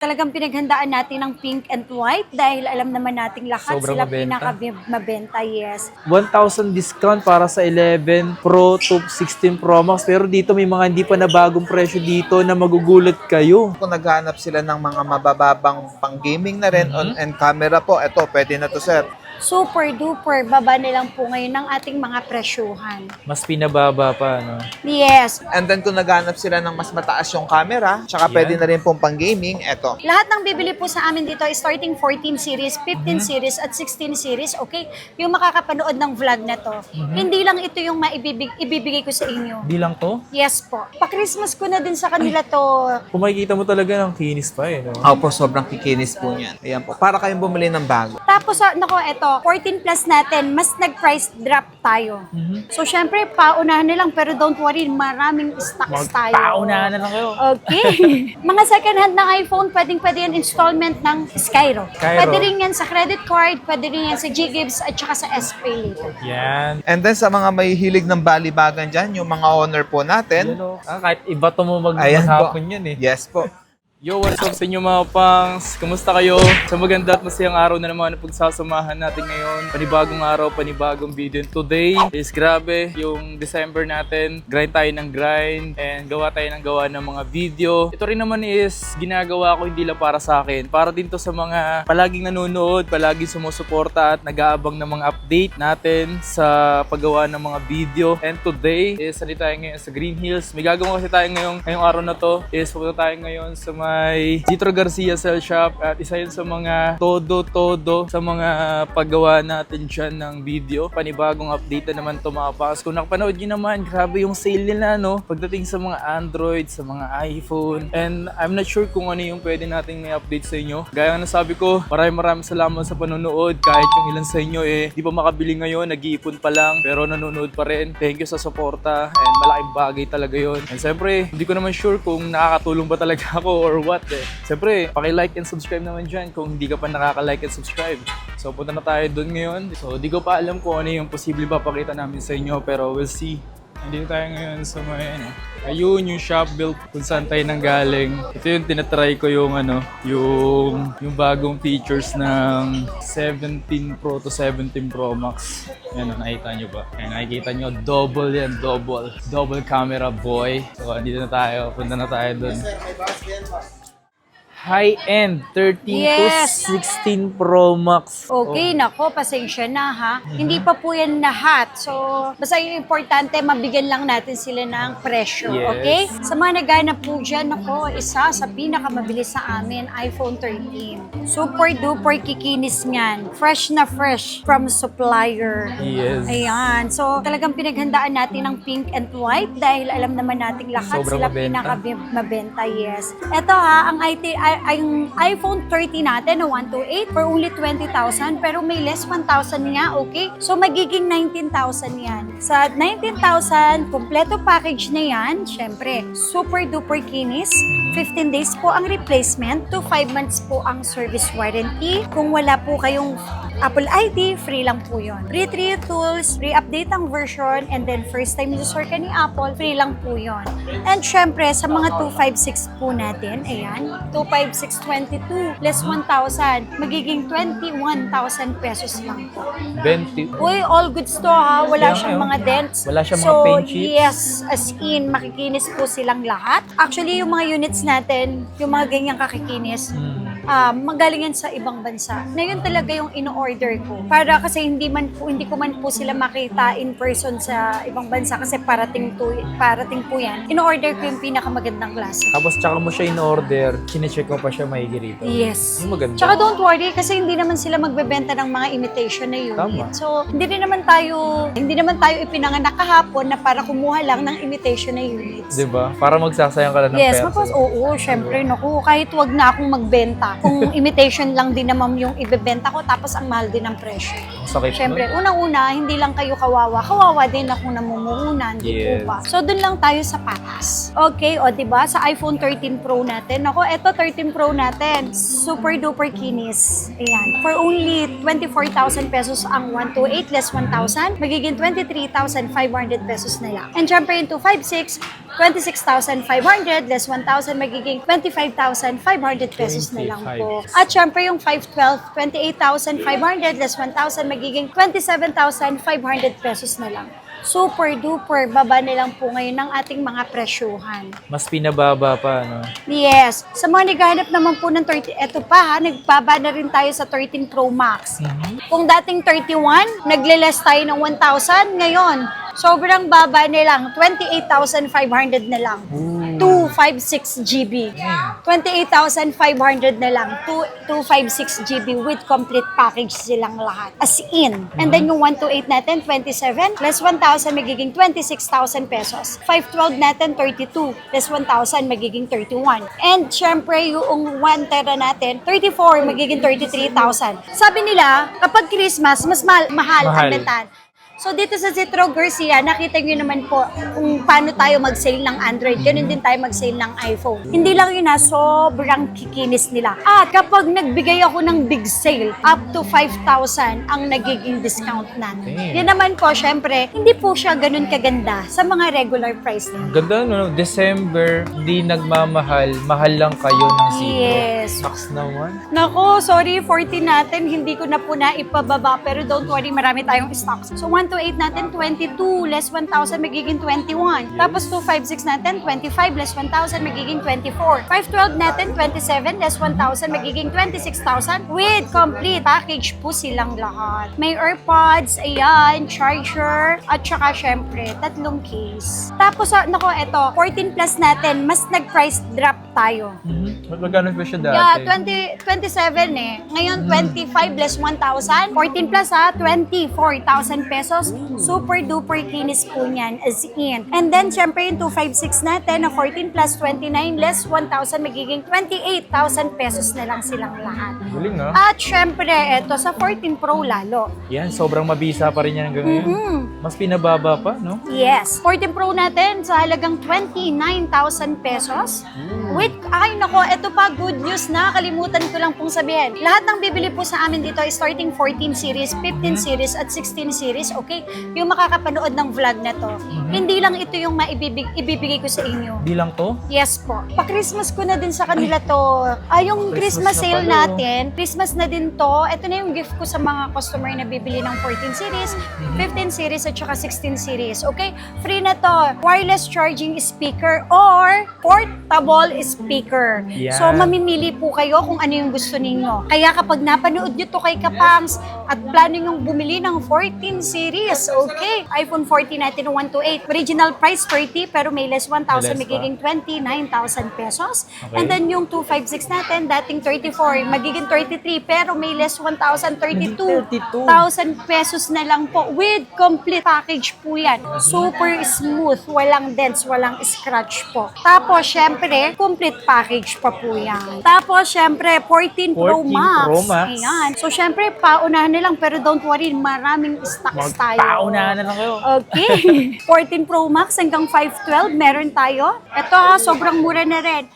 Talagang pinaghandaan natin ng pink and white dahil alam naman nating lahat Sobrang sila mabenta. pinaka-mabenta, yes. 1,000 discount para sa 11 Pro to 16 Pro Max. Pero dito may mga hindi pa na bagong presyo dito na magugulat kayo. Kung naghahanap sila ng mga mabababang pang-gaming na rin on-end camera po, eto, pwede na to, sir. Super duper, baba na lang po ngayon ng ating mga presyuhan. Mas pinababa pa, no? Yes. And then kung naghahanap sila ng mas mataas yung camera, tsaka Yan. pwede na rin pong pang-gaming, eto. Lahat ng bibili po sa amin dito is starting 14 series, 15 series, at 16 series, okay? Yung makakapanood ng vlog na to. Hindi lang ito yung ibibigay ko sa inyo. Di lang to? Yes po. Pa-Christmas ko na din sa kanila to. Kung makikita mo talaga ng kinis pa eh, no? Opo, sobrang kikinis po niyan. Ayan po, para kayong bumili ng bago. Tapos, nako, eto, 14 plus natin, mas nag-price drop tayo. So, syempre, paunahan na lang, pero don't worry, maraming stocks tayo. Magpaunahan na lang kayo. Okay. Mga second hand na iPhone, pwede yan installment ng Skyro. Pwede rin yan sa credit card, pwede rin yan sa G-Gives at saka sa SPay later. Yan. And then sa mga may hilig ng balibagan dyan, yung mga honor po natin, Yan o. Kahit iba to mo ayan po. maghapon yan eh. Yes po. Yo, what's up sa inyo mga pangs? Kamusta kayo? Sa maganda at masayang araw na naman na pagsasamahan natin ngayon. Panibagong araw, panibagong video. And today is grabe yung December natin. Grind tayo ng grind and gawa tayo ng gawa ng mga video. Ito rin naman is ginagawa ko hindi lang para sa akin. Para din to sa mga palaging nanonood, palaging sumusuporta at nag-aabang ng mga update natin sa paggawa ng mga video. And today is sali tayo ngayon sa Green Hills. May gagawin kasi tayo ngayong araw na to is pupunta tayo ngayon sa may Jitro Garcia Cell Shop at isa yun sa mga todo sa mga paggawa natin dyan ng video. Panibagong update na naman to mga pangs. Kung nakapanood nyo naman, grabe yung sale nila, no? Pagdating sa mga Android, sa mga iPhone. And I'm not sure kung ano yung pwede nating may update sa inyo. Gaya nga nasabi ko, maraming salamat sa panonood. Kahit yung ilan sa inyo di pa makabili ngayon, nag-iipon pa lang, pero nanonood pa rin. Thank you sa suporta and malaking bagay talaga yon. And siyempre, hindi ko naman sure kung nakakatulong ba talaga ako or what eh. Siyempre, paki-like and subscribe naman dyan kung hindi ka pa nakaka-like and subscribe. So, punta na tayo doon ngayon. So, di ko pa alam kung ano yung posible papakita namin sa inyo, pero we'll see. Nandito tayo ngayon sa may, ayun, yung shop built kung saan tayo nanggaling. Ito yung tinatry ko yung, yung bagong features ng 17 Pro to 17 Pro Max. Yan, nakikita nyo ba? Yan, nakikita nyo, double yan, double camera boy. So, andito na tayo, punta na tayo dun. High-end, 13 Yes. to 16 Pro Max. Okay, nako, pasensya na ha. Hindi pa po yan lahat. So, basta yung importante, mabigyan lang natin sila ng presyo, Yes. okay? Sa mga naghanap po dyan, nako, isa sa pinakamabilis sa amin, iPhone 13. Super duper kikinis niyan. Fresh na fresh from supplier. Yes. Ayan. So, talagang pinaghandaan natin ng pink and white dahil alam naman nating lahat Sobrang sila mabenta. pinaka-mabenta, yes. Ito ha, ang yung iPhone 30 natin na 128 for only 20,000 pero may less 1,000 nga, okay? So magiging 19,000 yan. Sa 19,000, kompleto package na yan, syempre, super duper kinis. 15 days po ang replacement to 5 months po ang service warranty. Kung wala po kayong Apple ID, free lang po yun. Free trial tools, free update ang version, and then first time user ka ni Apple, free lang po yun. And syempre, sa mga 256 po natin, ayan, 25622 less 1,000, magiging 21,000 pesos lang po. 20. Uy, all goods to ha, wala Kaya siyang nga, mga dents. wala siyang mga So, paint chips. yes, as in, makikinis po silang lahat. Actually, yung mga units natin, yung mga ganyang kakikinis, magaling yan sa ibang bansa. Na yun talaga yung ino-order ko. Para kasi hindi ko man po sila makita in person sa ibang bansa kasi parating po yan. Ino-order ko yung pinakamagandang klase. Tapos tsaka mo siya in-order, sinecheck mo pa siya maigi rito. Yes. Yung maganda. Tsaka don't worry kasi hindi naman sila magbebenta ng mga imitation na unit. Tama. So, hindi naman tayo ipinanganak kahapon na para kumuha lang ng imitation na units. Diba? Para magsasayang ka lang ng Yes, pera. tapos oo, syempre, naku, kahit wag na akong magbenta. Kung imitation lang din naman yung ibebenta ko, tapos ang mahal din ang presyo. Ang sakit Syempre, nun. unang-una, hindi lang kayo kawawa din ako namumuhunan, di Yes. po ba? So, dun lang tayo sa patas. Okay, o diba, sa iPhone 13 Pro natin, ako, eto 13 Pro natin, super duper kinis. Ayan, for only 24,000 pesos ang 128 less 1,000, magiging 23,500 pesos na lang. And syempre, yung 256, 26,500 less 1,000 magiging 25,500 pesos na lang po. At syempre yung 512, 28,500 less 1,000 magiging 27,500 pesos na lang. Super duper baba na lang po ngayon ng ating mga presyuhan. Mas pinababa pa, no? Yes. Sa mga naghahanap naman po ng 30, eto pa ha, nagbaba na rin tayo sa 13 Pro Max. Kung dating 31, nagle-less tayo ng 1,000. Ngayon, sobrang baba na lang, 28,500 na lang. 256 GB. 28,500 na lang. 256 GB with complete package silang lahat. As in. And then yung 128 natin, 27, less 1,000 magiging 26,000 pesos. 512 natin, 32, less 1,000 magiging 31. And syempre yung 1 tera natin, 34 magiging 33,000. Sabi nila, kapag Christmas, mas mahal ang bentahan. So dito sa Zitro Garcia, nakita nyo naman po kung paano tayo mag-sale ng Android. Ganun din tayo mag-sale ng iPhone. Hindi lang yun sobrang kikinis nila. At kapag nagbigay ako ng big sale, up to 5,000 ang nagiging discount natin. Yan naman po, syempre, hindi po siya ganun kaganda sa mga regular price na. Ganda, no? December, hindi nagmamahal. Mahal lang kayo ng Zitro. Yes. Max naman. Nako, sorry, 40 natin, hindi ko na po na ipababa. Pero don't worry, marami tayong stocks. So 128 natin, 22, less 1,000 magiging 21. Tapos 256 natin, 25, less 1,000 magiging 24. 512 natin, 27, less 1,000 magiging 26,000 with complete package po silang lahat. May AirPods, ayan, charger, at saka syempre, 3 case. Tapos, nako, eto, 14 plus natin, mas nag-price drop tayo. Magkano pa siya dati? Yeah, 27 eh. Ngayon, 25 less 1,000. 14 plus ha, 24,000 pesos. Super duper kinis po niyan as in. And then, syempre yung 256 natin na 14 plus 29 less 1,000 magiging 28,000 pesos na lang silang lahat. Galing, no? At syempre, eto sa 14 Pro lalo. Yan, sobrang mabisa pa rin yan hanggang ngayon. Mas pinababa pa, no? Yes. 14 Pro natin sa halagang 29,000 pesos. With, ay nako, eto pa, good news na, kalimutan ko lang pong sabihin. Lahat ng bibili po sa amin dito is starting 14 series, 15 series, at 16 series, okay? Yung makakapanood ng vlog na to. Hindi lang ito yung ibibigay ko sa inyo. Di lang to? Yes po. Pa-Christmas ko na din sa kanila to. Yung Christmas na sale pala, oh. natin, Christmas na din to. Ito na yung gift ko sa mga customer na bibili ng 14 series, 15 series, at saka 16 series. Okay? Free na to. Wireless charging speaker or portable speaker. Yan. So, mamimili po kayo kung ano yung gusto ninyo. Kaya kapag napanood nyo to kay Kapangs at plano nyong bumili ng 14 series, okay? iPhone 14 natin 128. Original price 30 pero may less 1,000 May less magiging 29,000 pesos. Okay. And then yung 256 natin, dating 34, magiging 33 pero may less 1,000, 32,000 pesos na lang po with complete package po yan. Super smooth, walang dents, walang scratch po. Tapos, syempre, complete package pa po yan. Tapos, syempre, 14 Pro 14 Max. Pro Max. Ayan. So, syempre, paunahan na lang pero don't worry, maraming stocks tayo. Magpaunahan na lang kayo. Okay. 14 Pro Max hanggang 512 meron tayo. Ito ha, sobrang mura na rin.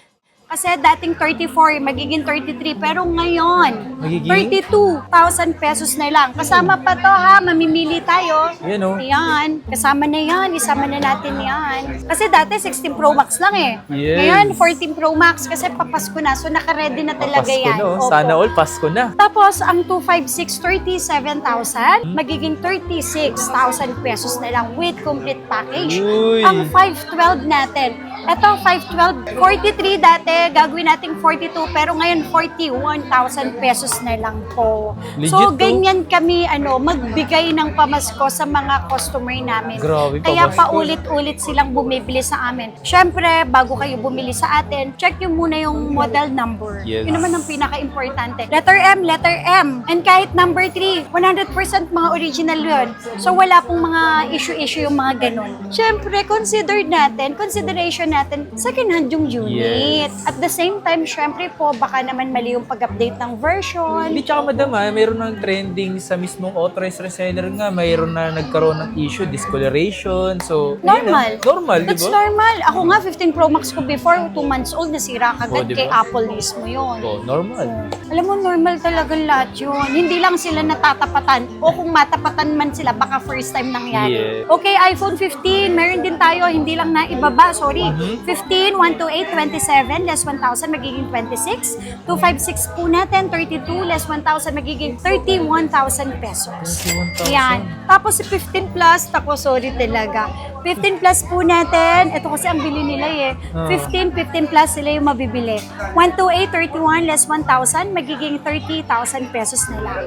Kasi dating 34, magiging 33. Pero ngayon, Magiging? 32,000 pesos na lang. Kasama pa to ha, mamimili tayo. Yan, oh. Ayan, kasama na yan. Isama na natin yan. Kasi dati 16 Pro Max lang eh. Yes. Ngayon, 14 Pro Max kasi papasko na. So naka-ready na talaga Pasko, yan. no? Opo. Sana all, Pasko na. Tapos, ang 256, 37,000, magiging 36,000 pesos na lang with complete package. Uy. Ang 512 natin, ito 512, 43 dati, gagawin natin 42, pero ngayon 41,000 pesos na lang po. Legit So, to. ganyan kami, magbigay ng pamasko sa mga customer namin. Grabe, Kaya pamasko. paulit-ulit silang bumibili sa amin. Syempre, bago kayo bumili sa atin, check nyo muna yung model number. Yes. Yun naman ang pinaka-importante. Letter M. And kahit number 3, 100% mga original yun. So, wala pong mga issue-issue yung mga ganun. Syempre, consideration natin second hand yung unit. Yes. At the same time, syempre po, baka naman mali yung pag-update ng version. Hindi, tsaka madam mayroon ng trending sa mismong authorized reseller nga, mayroon na nagkaroon ng issue, discoloration, so... Normal. Normal, di That's ba? normal. Ako nga, 15 Pro Max ko before, 2 months old, nasira kagad diba? kay Apple mismo yun. Oh, normal. Alam mo, normal talaga lahat yun. Hindi lang sila natatapatan. O kung matapatan man sila, baka first time nangyari. Yeah. Okay, iPhone 15, meron din tayo, hindi lang na ibaba, sorry. 15, 128, 27, less 1,000, magiging 26. 256 po natin, 32, less 1,000, magiging 31,000 pesos. 31,000. Yan. Tapos si 15 plus, tako, sorry talaga. 15 plus po natin, ito kasi ang bili nila eh. 15 plus sila yung mabibili. 128, 31, less 1,000, magiging 30,000 pesos na lang.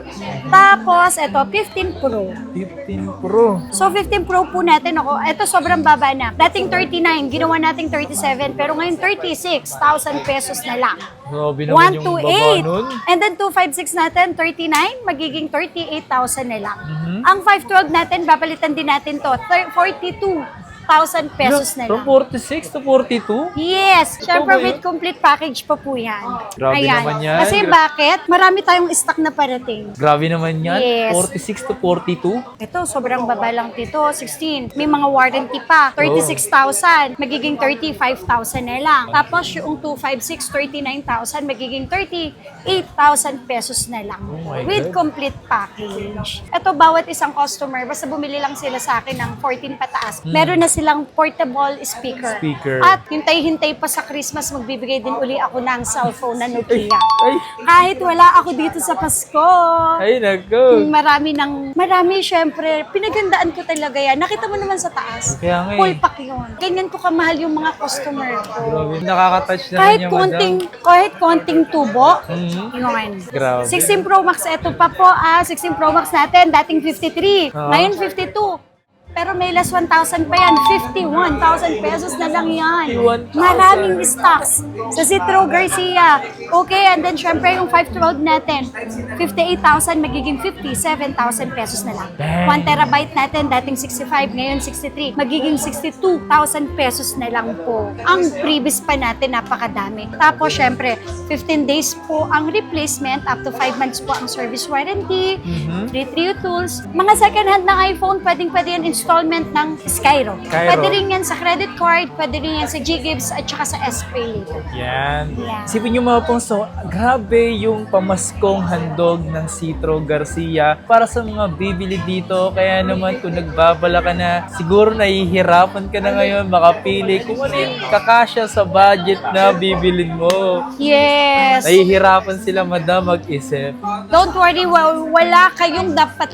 Tapos, ito, 15 Pro. 15 Pro. So, 15 Pro po natin ako. Ito, sobrang baba na. Dating 39, ginawa nating 37, pero ngayon 36,000 pesos na lang. Grabe naman yung baba 128. nun. And then 256 natin, 39, magiging 38,000 na lang. Ang 512 natin, babalitan din natin to, 42,000 pesos na From lang. 46 to 42? Yes, syempre ba yun? with complete package pa po yan. Grabe naman yan. Kasi bakit? Marami tayong stock na parating. Grabe naman yan. Yes. 46 to 42? Ito, sobrang baba lang dito. 16. May mga warranty pa. 36,000. Magiging 35,000 na lang. Tapos yung 256, 39,000. Magiging 38,000 pesos na lang. Oh my With God. complete package. Ito, bawat isang customer, basta bumili lang sila sa akin ng 14 pataas, meron na silang portable speaker. At hintay-hintay pa sa Christmas, magbibigay din uli ako ng cellphone na Nokia. Ay, Kahit wala ako dito sa Pasko. ay nako. Marami syempre, pinagandaan ko talaga yan. Nakita mo naman sa taas. Kaya nga eh. Full pack yun. Ganyan ko kamahal yung mga customer ko. Grabe. Nakaka-touch naman Kahit yung kahit konting tubo, Mhm. yun. Grabe. 16 Pro Max, ito pa po 16 Pro Max natin, dating 53. Ngayon 52. Pero may less 1,000 pa yan. 51,000 pesos na lang yan. 51,000. Maraming stocks sa Citro Garcia. Okay, and then syempre yung 512 natin, 58,000 magiging 57,000 pesos na lang. 1 terabyte natin, dating 65, ngayon 63. Magiging 62,000 pesos na lang po. Ang previous pa natin, napakadami. Tapos syempre, 15 days po ang replacement, up to 5 months po ang service warranty, free trio tools. Mga second hand na iPhone, pwedeng-pwede yan installment ng Skyro. Pwede rin yan sa credit card, pwede rin yan sa G-Gives at saka sa S-Pay later. Yan. Yeah. Isipin nyo mga pong, so, grabe yung pamaskong handog ng Citro Garcia para sa mga bibili dito. Kaya naman kung nagbabala ka na, siguro nahihirapan ka na ngayon makapili kung ano yung kakasya sa budget na bibilin mo. Yes! Nahihirapan sila, madam, mag-isip. Don't worry, wala kayong dapat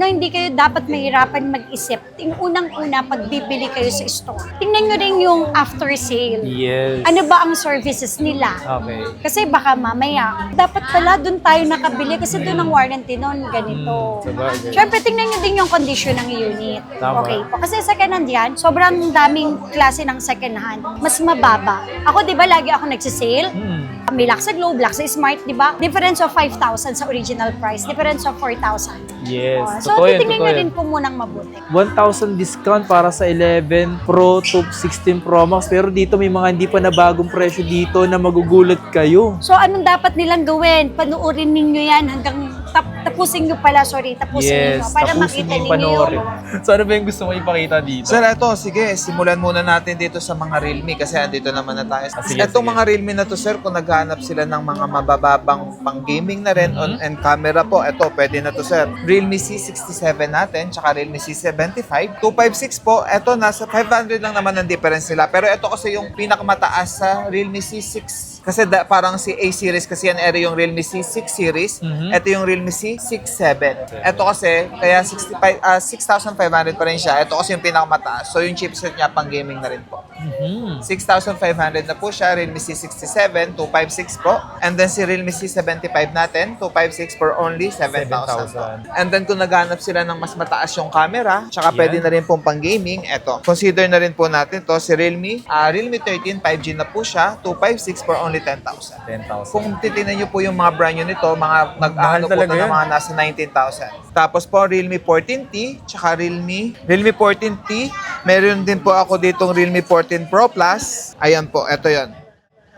hindi kayo dapat mahirapan mag-isip. Unang-una, pag bibili kayo sa store, tingnan nyo rin yung after sale. Yes. Ano ba ang services nila? Okay. Kasi baka mamaya, dapat pala doon tayo nakabili kasi doon ang warranty noon, ganito. Sabagay. Siyempre, tingnan nyo din yung condition ng unit. Tama. Okay po. Kasi second hand yan, sobrang daming klase ng second hand. Mas mababa. Ako, di ba, lagi ako nagsisale? May lock sa Globe, lock sa Smart, di ba? Difference of 5,000 sa original price. Difference of 4,000. Yes. So, Totoo yan, titingnan totoo nyo yan. rin po munang mabuti. 1,000 discount para sa 11 Pro to 16 Pro Max. Pero dito may mga hindi pa na bagong presyo dito na magugulat kayo. So, anong dapat nilang gawin? Panuorin ninyo yan hanggang tapusin nyo pala, tapusin ninyo para tapusin makita yung ninyo panoorin. yung... So ano ba yung gusto mo ipakita dito? Sir, ito, sige, simulan muna natin dito sa mga Realme kasi andito naman na tayo. Sige, Itong sige. mga Realme na to, sir, kung naghahanap sila ng mga mabababang pang-gaming na rin and camera po, ito, pwede na to, sir. Realme C67 natin, tsaka Realme C75. 256 po, ito, nasa 500 lang naman ang difference nila. Pero ito kasi yung pinakamataas sa Realme C6. Kasi parang si A series kasi yan, yung Realme C6 series. Ito yung Realme C67. Ito kasi, kaya 6,500 pa rin siya. Ito kasi yung pinakamataas. So yung chipset niya pang gaming na rin po. 6,500 na po siya. Realme C67, 256 po. And then si Realme C75 natin, 256 for only 7,000 po. And then kung naghanap sila ng mas mataas yung camera, tsaka pwede na rin pong pang gaming, eto. Consider na rin po natin to si Realme. Realme 13, 5G na po siya, 256 for only only 10,000. 10,000. Kung titignan nyo po yung mga brand nyo nito, mga nag-ano po talaga ito ng yan. mga nasa 19,000. Tapos po, Realme 14T, tsaka Realme 14T. Meron din po ako ditong Realme 14 Pro Plus. Ayan po, ito yon.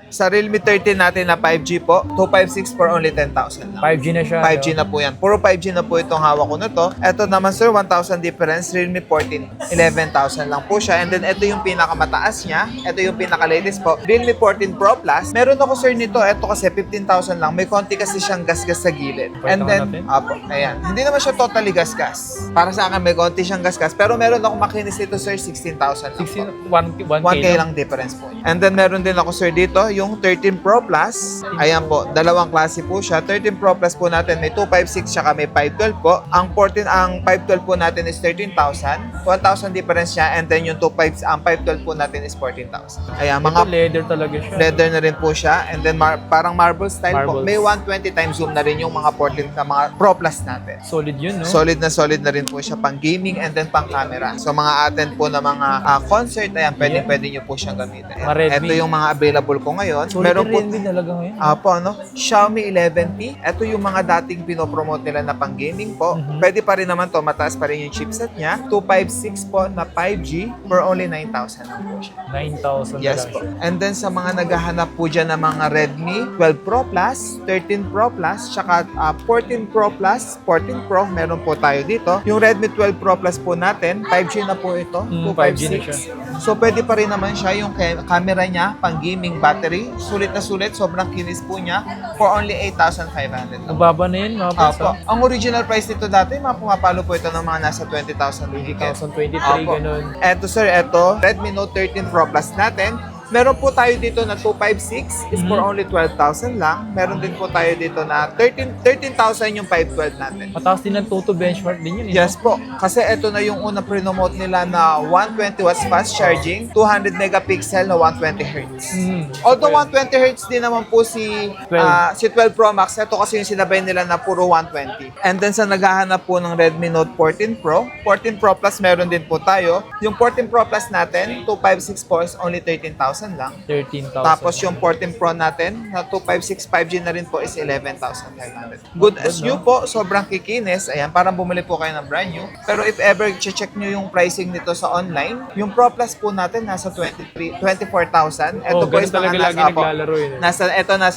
Sa Realme 13 natin na 5G po, 256 for only 10,000 lang. 5G na siya. 5G na po yan. Puro 5G na po itong hawak ko na to. Ito naman sir, 1,000 difference. Realme 14, 11,000 lang po siya. And then ito yung pinakamataas niya. Ito yung pinaka-latest po. Realme 14 Pro Plus. Meron ako sir nito. Ito kasi 15,000 lang. May konti kasi siyang gas-gas sa gilid. And then, apo, ayan. Hindi naman siya totally gas-gas. Para sa akin, may konti siyang gas-gas. Pero meron akong makinis dito sir, 16,000 lang po. 1K lang difference po. And then meron din ako sir dito, yung 13 Pro Plus. Ayan po, dalawang klase po siya. 13 Pro Plus po natin may 256 tsaka may 512 po. Ang 512 po natin is 13,000. 1,000 difference siya and then yung 512 po natin is 14,000. Ayan, mga leather talaga siya. leather na rin po siya and then parang marble style po. Marbles. May 120 times zoom na rin yung mga 14 na mga Pro Plus natin. Solid yun, no? Solid na rin po siya pang gaming and then pang camera. So mga attend po na mga concert, ayan, pwede nyo po siyang gamitin. Mga Redmi. Ito yung mga available ko ngayon. Solid Meron po din talaga ngayon. po, ano, Xiaomi 11T. Ito yung mga dating pinopromote nila na pang gaming po. Pwede pa rin naman to, mataas pa rin yung chipset niya. 256 po na 5G for only 9,000 lang po siya. 9,000 Yes lang po. siya. And then sa mga naghahanap po dyan ng mga Redmi 12 Pro Plus, 13 Pro Plus, tsaka 14 Pro Plus, 14 Pro, meron po tayo dito. Yung Redmi 12 Pro Plus po natin, 5G na po ito, 5G na siya. 256. So pwede pa rin naman siya yung camera niya, pang gaming battery. Sulit na sulit, sobrang kinis po niya for only 8,500. Ang baba na yun, mga boss. Apo. Ang original price nito dati, pumapalo po ito ng mga nasa 20,000 ringgit. 2023, Apo. ganun. Eto sir, eto, Redmi Note 13 Pro Plus natin. Meron po tayo dito na 256 is for only 12,000 lang. Meron din po tayo dito na 13,000 yung 512 natin. Mataas din ng Toto benchmark din yun. Yes po. Kasi ito na yung una pre-nomote nila na 120 watts fast charging, 200 megapixel na 120 Hz. Although 120 Hz din naman po si 12 Pro Max, ito kasi yung sinabay nila na puro 120. And then sa naghahanap po ng Redmi Note 14 Pro, 14 Pro Plus meron din po tayo. Yung 14 Pro Plus natin, 256 po is only 13,000 lang. 13,000. Tapos yung 14 Pro natin, na 256 5G na rin po is 11,500. Good as new po, sobrang kikinis. Ayan, parang bumili po kayo ng brand new. Pero if ever check nyo yung pricing nito sa online, yung Pro Plus po natin nasa 24,000. Ito po is mga lagi naglalaro yun. nasa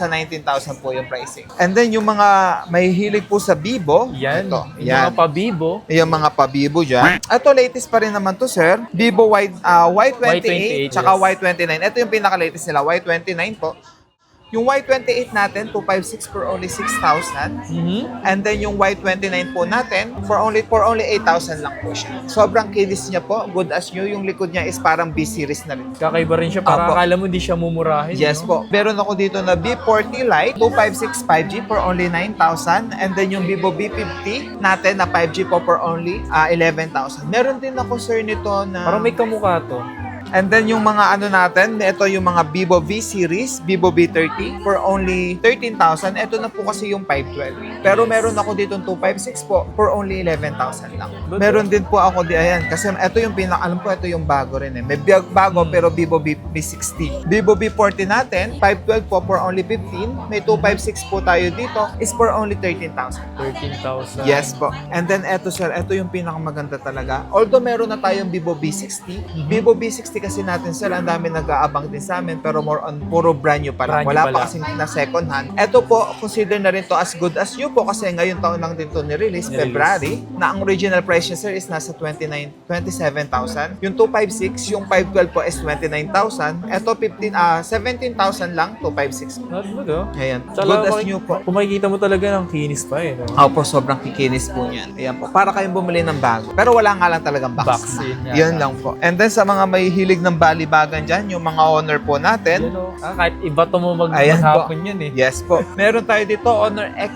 19,000 po yung pricing. And then yung mga may hilig po sa Vivo, Yan. ito, Yung yan. mga pabibo. Yung mga pabibo dyan. Ito, latest pa rin naman to, sir. Vivo Y28, tsaka yes. Y29. Ito yung pinaka-latest nila, Y29 po. Yung Y28 natin, 256 for only 6,000. And then yung Y29 po natin, for only 8,000 lang po siya. Sobrang kinis niya po. Good as new. Yung likod niya is parang B-series na rin. Kakaiba rin siya. Para Apo. akala mo di siya mumurahin. Yes no? po. Meron ako dito na B40 Lite, 256 5G for only 9,000. And then yung Vivo B50 natin na 5G po for only 11,000. Meron din ako sir nito na... Parang may kamukha to. And then yung mga ano natin, ito yung mga Vivo V series, Vivo V30 for only 13,000. Ito na po kasi yung 512. Pero meron ako dito 256 po for only 11,000 lang. Meron din po ako ayan, kasi ito yung alam ko ito yung bago rin eh. May bago pero Vivo V60. Vivo V40 natin, 512 po for only 15. May 256 po tayo dito is for only 13,000. 13,000. Yes po. And then eto sir, ito yung pinakamaganda talaga. Although meron na tayong Vivo V60, Vivo V60 kasi natin sir, ang dami nag-aabang din sa amin pero more on puro brand new pa lang. Brand new Wala pa pa lang. kasing na second hand. Ito po, consider na rin to as good as new po kasi ngayon taon lang din to ni-release, February, na ang original price niya sir is nasa 27,000. Yung 256, yung 512 po is 29,000. Ito 17,000 lang, 256. Not good, oh. Ayan, Tsaka good as new po. Kung makikita mo talaga ng kinis pa eh. No? Opo, sobrang kikinis po niyan. Ayan po. Para kayong bumili ng bago. Pero wala nga lang talagang box. Box, yun nga. Yun lang po. And then sa mga may hilig ng balibagan dyan, yung mga Honor po natin. Yun, oh. Kahit iba to mo Ayan po. maghapon yun eh. Yes po. Meron tayo dito, Honor X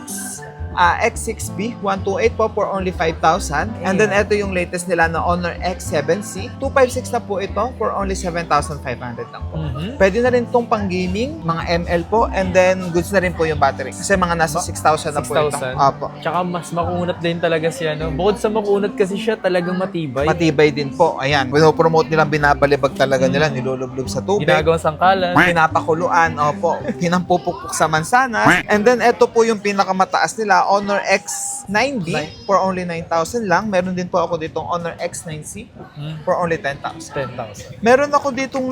X6B 128 po for only 5,000. And then ito yung latest nila na Honor X7C. 256 na po ito for only 7,500 lang po. Pwede na rin itong pang gaming, mga ML po, and then goods na rin po yung battery. Kasi mga nasa 6,000 na po ito. 6,000? Opo. Tsaka mas makunat din talaga siya, no? Bukod sa makunat kasi siya, talagang matibay. Matibay din po. Ayan, pinopromote nilang binabalibag talaga nila, nilulublob sa tubig. Ginagawang sangkalan. Pinapakuluan, opo. Pinampupukpuk sa mansanas. And then, ito po yung pinakamataas nila, Honor X9B for only 9,000 lang. Meron din po ako ditong Honor X9C for only 10,000. 10,000. Meron ako ditong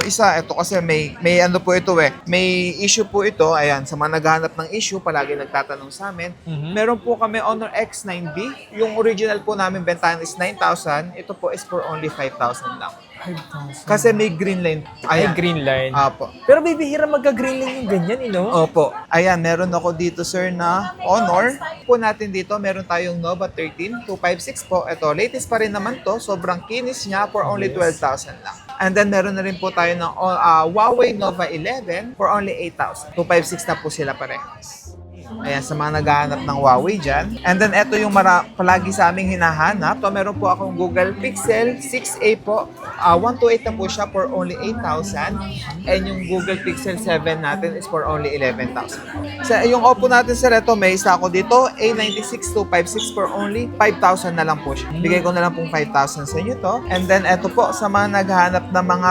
isa. Ito kasi may ano po ito May issue po ito. Ayan, sa mga naghahanap ng issue, palagi nagtatanong sa amin. Meron po kami Honor X9B. Yung original po namin bentahan is 9,000. Ito po is for only 5,000 lang. 5,000. Kasi may green line. Ay, Ayan. green line. Apo. Pero bibihira magka-green line yung ganyan, Opo. Ayan, meron ako dito, sir, na Honor. Po natin dito, meron tayong Nova 13, 256 po. Ito, latest pa rin naman to. Sobrang kinis niya for only 12,000 lang. And then, meron na rin po tayo ng Huawei Nova 11 for only 8,000. 256 na po sila parehas. Ayan, sa mga naghahanap ng Huawei dyan. And then, ito yung palagi sa aming hinahanap. So, meron po akong Google Pixel 6a po. 128 na po siya for only 8,000. And yung Google Pixel 7 natin is for only 11,000. So, yung Oppo natin, sir, ito, may isa ako dito. A96 256 for only 5,000 na lang po siya. Bigay ko na lang pong 5,000 sa inyo to. And then, ito po, sa mga naghahanap ng mga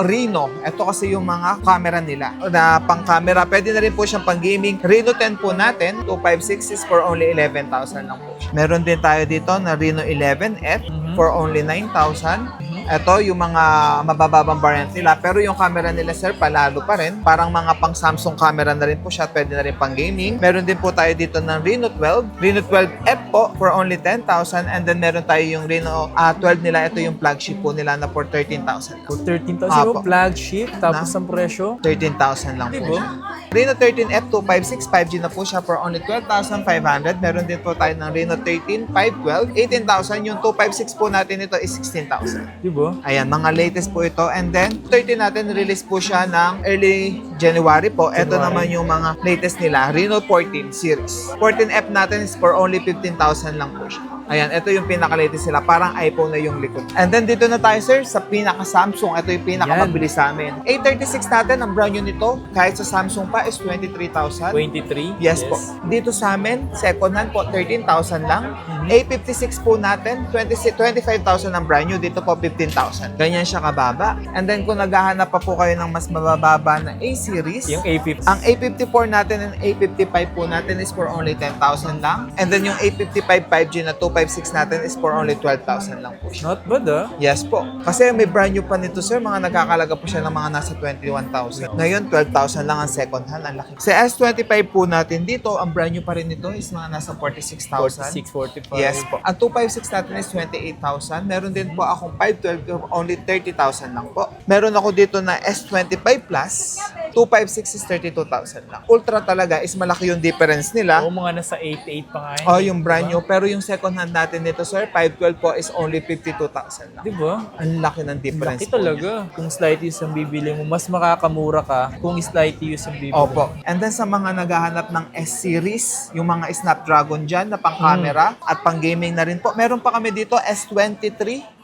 Reno. Ito kasi yung mga camera nila. Na pang-camera. Pwede na rin po siyang pang-gaming. Reno 10 po natin, 256 is for only 11,000 lang po siya. Meron din tayo dito na Reno 11F for only 9,000. Ito, yung mga mabababang variant nila. Pero yung camera nila, sir, palalo pa rin. Parang mga pang Samsung camera na rin po siya. Pwede na rin pang gaming. Meron din po tayo dito ng Reno 12. Reno 12F po for only 10,000. And then meron tayo yung Reno 12 nila. Ito yung flagship po nila na for 13,000 lang. For 13,000 Apo. flagship, tapos ang presyo. 13,000 lang po Diba? siya. Reno 13F 256 5G na po siya for only 12,500. Meron din po tayo ng Reno 13 512 18,000. Yung 256 po natin ito is 16,000. Diba? Ayan, mga latest po ito. And then, 13 natin, release po siya ng early January po. Ito naman yung mga latest nila, Reno 14 series. 14F natin is for only 15,000 lang po siya. Ayan, ito yung pinaka-latest sila. Parang iPhone na yung likod. And then, dito na tayo, sir, sa pinaka-Samsung. Ito yung pinaka-mabilis sa amin. A36 natin, ang brand new nito, kahit sa Samsung pa, is 23,000. 23? Yes po. Dito sa amin, second hand po, 13,000 lang. A56 po natin, 25,000 ang brand new. Dito po, 15,000. Ganyan siya kababa. And then, kung naghahanap pa po kayo ng mas mabababa na A-series, Yung A50. ang A54 natin and A55 po natin is for only 10,000 lang. And then, yung A55 5G na 256 natin is for only 12,000 lang po siya. Not bad, ah. Yes po. Kasi may brand new pa nito, sir. Mga nagkakalaga po siya ng mga nasa 21,000. Ngayon, 12,000 lang ang second hand. Ang laki. Sa S25 po natin dito, ang brand new pa rin nito is mga nasa 46,000. 46, 45. Yes po. Ang 256 natin is 28,000. Meron din po akong 512, only 30,000 lang po. Meron ako dito na S25 Plus, 256 is 32,000 lang. Ultra talaga is malaki yung difference nila. Oo, mga nasa 88 pa nga yun. Oh, yung brand new. Pero yung second hand natin nito, sir, 512 po is only 52,000 lang. Diba? Ang laki ng difference Laki po talaga. Kung slight use ang bibili mo, mas makakamura ka kung slight use ang bibili mo. Opo. And then sa mga naghahanap ng S-series, yung mga Snapdragon dyan na pang camera at pang gaming na rin po. Meron pa kami dito S23.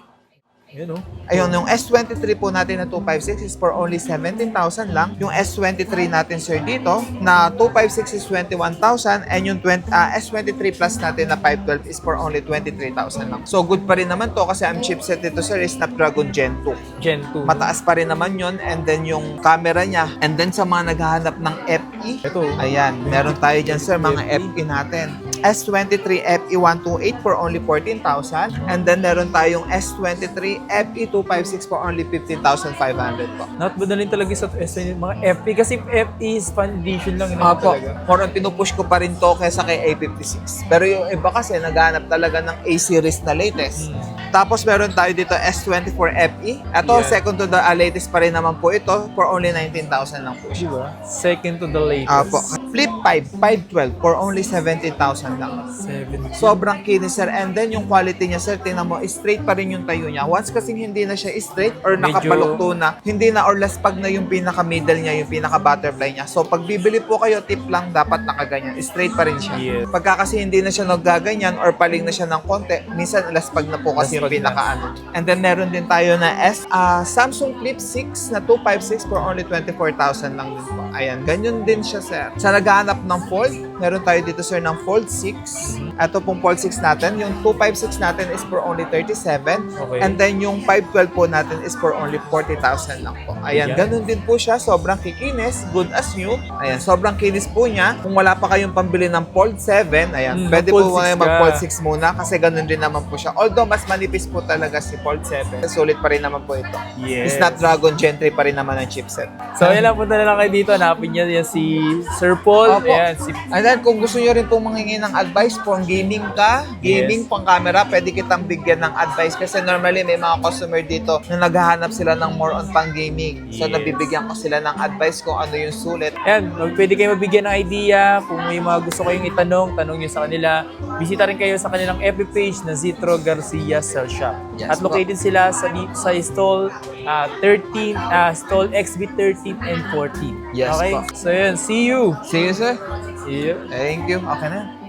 Yun, oh. Ayun, yung S23 po natin na 256 is for only 17,000 lang. Yung S23 natin, sir, dito na 256 is 21,000 and yung S23 Plus natin na 512 is for only 23,000 lang. So, good pa rin naman to kasi ang chipset dito, sir, is Snapdragon Gen 2. Gen 2. Mataas pa rin naman yun and then yung camera niya and then sa mga naghahanap ng FE, Ito. ayan, meron tayo dyan, sir, mga FE natin. S23 FE 128 for only 14,000 and then meron tayong S23 FE 256 for only 15,500 po. Not bad na rin talaga sa mga FE kasi FE is foundation lang yun Apo, talaga. more on pinupush ko pa rin to kaysa kay A56. Pero yung iba kasi naghahanap talaga ng A-series na latest. Tapos meron tayo dito S24 FE. Ito, Yeah. second to the latest pa rin naman po ito for only 19,000 lang po siya. Diba? Second to the latest. Apo. Flip 5, 512 for only 70,000 lang. 7. Sobrang kinis, sir. And then, yung quality niya, sir, tingnan mo, straight pa rin yung tayo niya. Once kasing hindi na siya straight or Medyo- nakapalukto na, hindi na or laspag na yung pinaka-middle niya, yung pinaka-butterfly niya. So, pag bibili po kayo, tip lang, dapat nakaganyan. Straight pa rin siya. Yes. Pagka kasi hindi na siya nagaganyan or paling na siya ng konti, minsan laspag na po kasi yung Laspag na. pinaka-ano. And then, meron din tayo na Samsung Flip 6 na 256 for only 24,000 lang din po. Ayan, ganyan din siya, sir. Sa naghahanap ng fold, meron tayo dito, sir, ng Fold 6. Ito pong Fold 6 natin. Yung 256 natin is for only 37. Okay. And then yung 512 po natin is for only 40,000 lang po. Ayan, Ayan. ganun din po siya. Sobrang kikinis. Good as new. Ayan, sobrang kinis po niya. Kung wala pa kayong pambili ng Fold 7, ayan, pwede po Fold 6 kayo ka. mag-Fold 6 muna kasi ganun din naman po siya. Although, mas manipis po talaga si Fold 7. Sulit pa rin naman po ito. Yes. Snapdragon Gen 3 pa rin naman ang chipset. So, yan lang, punta na lang kayo dito. Hanapin niyo yan si Sir Paul. Opo. Ayan, si And then, kung gusto nyo rin pong manghingi ng advice pang gaming ka, gaming pang camera, pwede kitang bigyan ng advice kasi normally may mga customer dito na naghahanap sila ng more on pang gaming. So, Yes. nabibigyan ko sila ng advice kung ano yung sulit. Ayan, pwede kayo mabigyan ng idea. Kung may mga gusto kayong itanong, tanong nyo sa kanila. Bisita rin kayo sa kanilang FB page na Zitro Garcia Cell Shop. Yes, At located sila sa stall 13, stall XB13 and 14. Yes, okay? po. So yun, see you! See you, sir. See you! Thank you. Okay na.